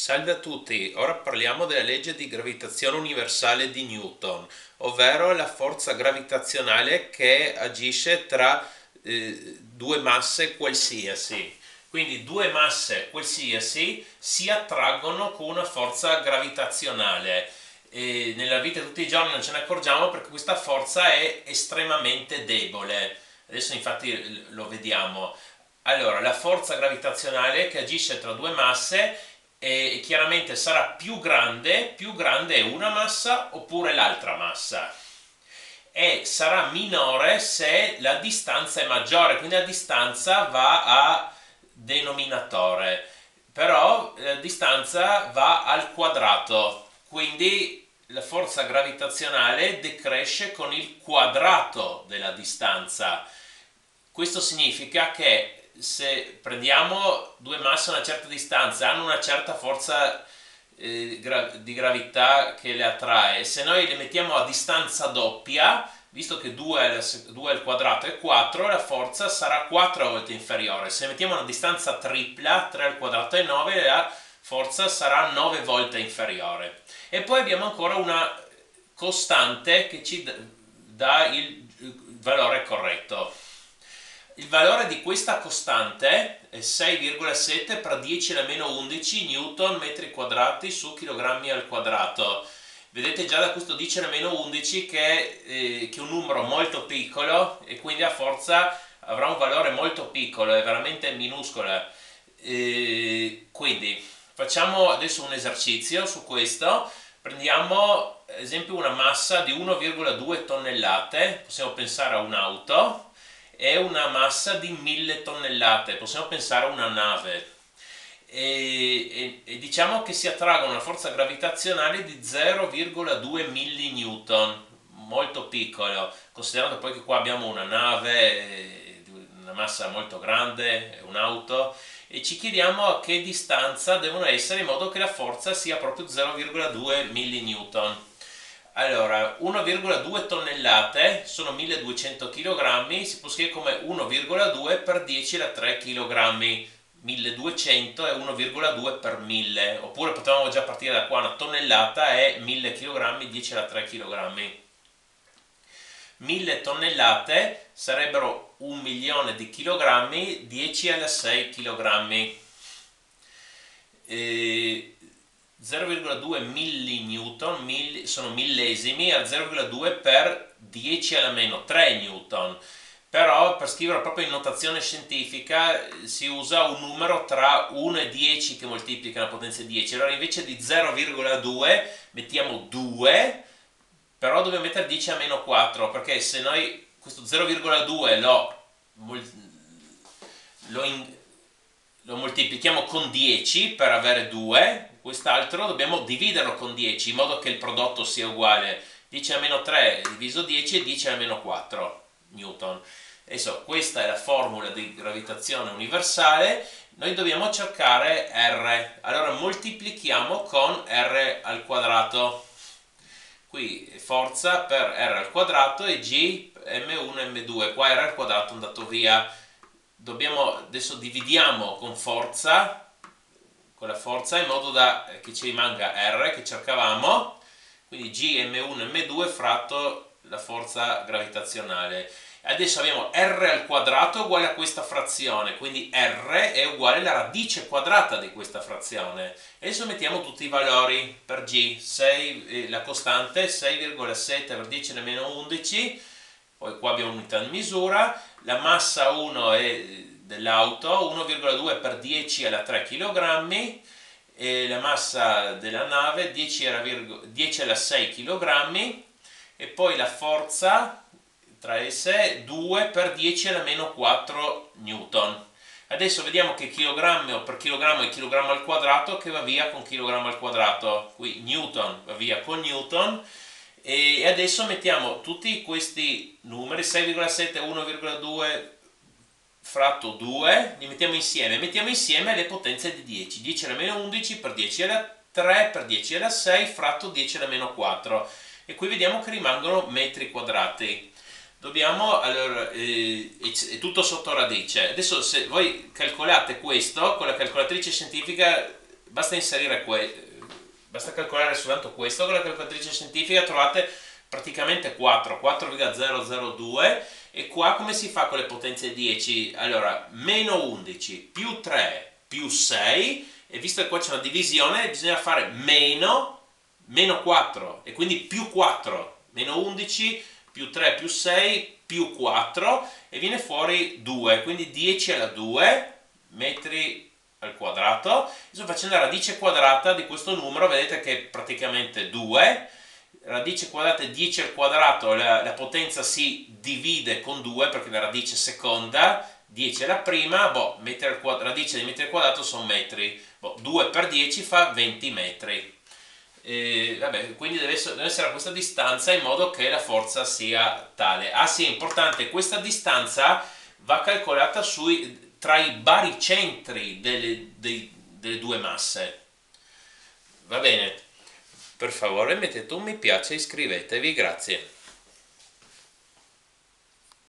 Salve a tutti, ora parliamo della legge di gravitazione universale di Newton, ovvero la forza gravitazionale che agisce tra due masse qualsiasi. Quindi due masse qualsiasi si attraggono con una forza gravitazionale. E nella vita di tutti i giorni non ce ne accorgiamo perché questa forza è estremamente debole. Adesso infatti lo vediamo. Allora, la forza gravitazionale che agisce tra due masse chiaramente sarà più grande è una massa oppure l'altra massa e sarà minore se la distanza è maggiore, quindi la distanza va a denominatore, però la distanza va al quadrato, quindi la forza gravitazionale decresce con il quadrato della distanza. Questo significa che se prendiamo due masse a una certa distanza, hanno una certa forza di gravità che le attrae, se noi le mettiamo a distanza doppia, visto che 2 al quadrato è 4, la forza sarà 4 volte inferiore. Se mettiamo una distanza tripla, 3 al quadrato è 9, la forza sarà 9 volte inferiore. E poi abbiamo ancora una costante che ci dà il valore corretto. Il valore di questa costante è 6,7 per 10 alla meno 11 newton metri quadrati su chilogrammi al quadrato. Vedete già da questo 10 alla meno 11 che è un numero molto piccolo e quindi la forza avrà un valore molto piccolo, è veramente minuscola. Quindi facciamo adesso un esercizio su questo. Prendiamo ad esempio una massa di 1,2 tonnellate, possiamo pensare a un'auto, è una massa di 1000 tonnellate, possiamo pensare a una nave. E diciamo che si attraggono una forza gravitazionale di 0,2 millinewton, molto piccolo, considerando poi che qua abbiamo una nave, una massa molto grande, un'auto, e ci chiediamo a che distanza devono essere in modo che la forza sia proprio 0,2 millinewton. Allora, 1,2 tonnellate sono 1200 kg, si può scrivere come 1,2 per 10 alla 3 kg. 1200 è 1,2 per 1000, oppure potevamo già partire da qua, una tonnellata è 1000 kg, 10 alla 3 kg. 1000 tonnellate sarebbero 1 milione di chilogrammi, 10 alla 6 kg. 0,2 millinewton sono millesimi a 0,2 per 10 alla meno 3 newton, però per scriverlo proprio in notazione scientifica si usa un numero tra 1 e 10 che moltiplica la potenza 10, allora invece di 0,2 mettiamo 2, però dobbiamo mettere 10 a meno 4 perché se noi questo 0,2 lo, in, lo moltiplichiamo con 10 per avere 2, quest'altro dobbiamo dividerlo con 10 in modo che il prodotto sia uguale. 10 a meno 3 diviso 10 è 10 a meno 4 newton. Adesso questa è la formula di gravitazione universale, noi dobbiamo cercare R, allora moltiplichiamo con R al quadrato. Qui forza per R al quadrato e G M1 M2, qua R al quadrato è andato via. Adesso dividiamo con la forza in modo da che ci rimanga R che cercavamo, quindi G M1 M2 fratto la forza gravitazionale. Adesso abbiamo R al quadrato uguale a questa frazione, quindi R è uguale alla radice quadrata di questa frazione. Adesso mettiamo tutti i valori per G, la costante 6,7 per 10 alla meno 11, poi qua abbiamo unità di misura, la massa 1 è dell'auto, 1,2 per 10 alla 3 kg, e la massa della nave 10 alla 6 kg, e poi la forza tra esse 2 per 10 alla meno 4 newton. Adesso vediamo che chilogrammo per chilogrammo è chilogrammo al quadrato che va via con chilogrammo al quadrato, qui newton va via con newton, e adesso mettiamo tutti questi numeri 6,7 1,2 fratto 2, li mettiamo insieme le potenze di 10, 10 alla meno 11 per 10 alla 3 per 10 alla 6 fratto 10 alla meno 4, e qui vediamo che rimangono metri quadrati. Allora, è tutto sotto radice. Adesso se voi calcolate questo con la calcolatrice scientifica basta inserire basta calcolare soltanto questo con la calcolatrice scientifica, trovate praticamente 4,002. E qua come si fa con le potenze 10? Allora, meno 11 più 3 più 6, e visto che qua c'è una divisione bisogna fare meno 4 e quindi più 4, meno 11 più 3 più 6 più 4 e viene fuori 2, quindi 10 alla 2 metri al quadrato. Sto facendo la radice quadrata di questo numero, vedete che è praticamente 2. Radice quadrata è 10 al quadrato, la potenza si divide con 2 perché la radice seconda, 10 è la prima, radice di metri al quadrato sono metri, 2 per 10 fa 20 metri. Vabbè, quindi deve essere a questa distanza in modo che la forza sia tale. Ah sì, è importante, questa distanza va calcolata tra i baricentri delle due masse. Va bene? Per favore mettete un mi piace e iscrivetevi, grazie.